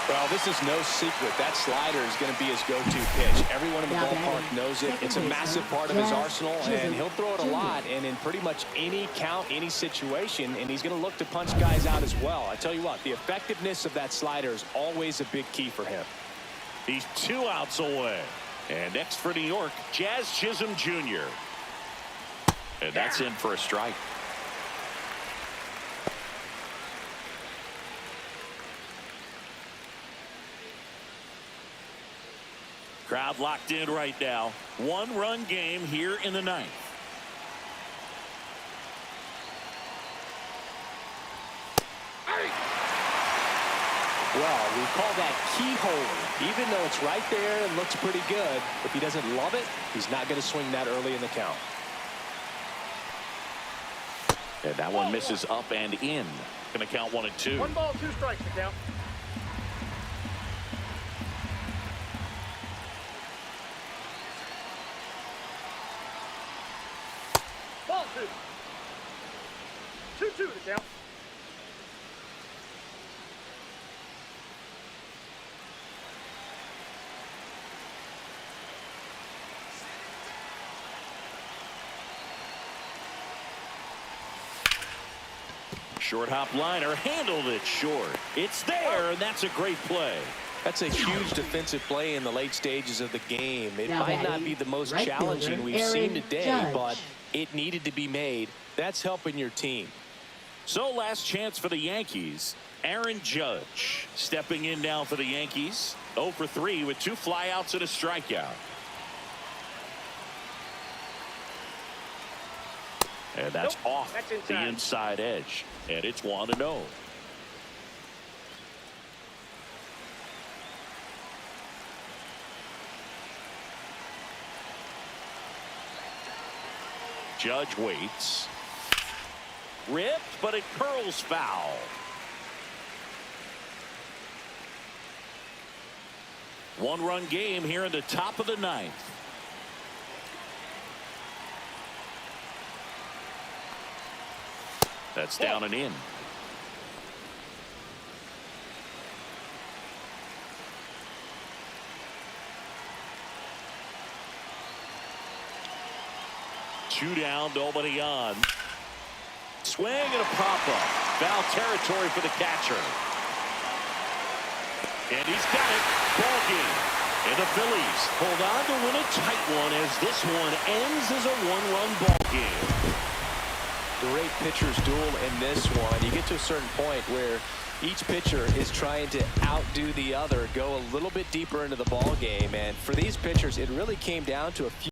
Well, this is no secret. That slider is going to be his go-to pitch. Everyone in the ballpark knows it. It's a massive part of his arsenal, and he'll throw it a lot and in pretty much any count, any situation, and he's going to look to punch guys out as well. I tell you what, the effectiveness of that slider is always a big key for him. He's 2 outs away. And next for New York, Jazz Chisholm Jr. And that's in for a strike. Crowd locked in right now. 1-run game here in the ninth. Well, we call that keyhole. Even though it's right there and looks pretty good, if he doesn't love it, he's not going to swing that early in the count. And that one misses up and in. Going to count 1 and 2. 1 ball, 2 strikes to count. Ball 2. 2-2 to count. Short hop liner handled it short. It's there, and that's a great play. That's a huge defensive play in the late stages of the game. It might not be the most challenging we've seen today, but it needed to be made. That's helping your team. So last chance for the Yankees. Aaron Judge stepping in now for the Yankees. 0 for 3 with 2 flyouts and a strikeout. And that's off the inside edge. And it's 1-0. Judge waits. Ripped, but it curls foul. One-run game here in the top of the ninth. That's down and in. Two down, nobody on. Swing and a pop-up. Foul territory for the catcher. And he's got it. Ball game. And the Phillies hold on to win a tight one as this one ends as a one-run ball game. Great pitchers duel in this one. You get to a certain point where each pitcher is trying to outdo the other, go a little bit deeper into the ball game, and for these pitchers it really came down to a few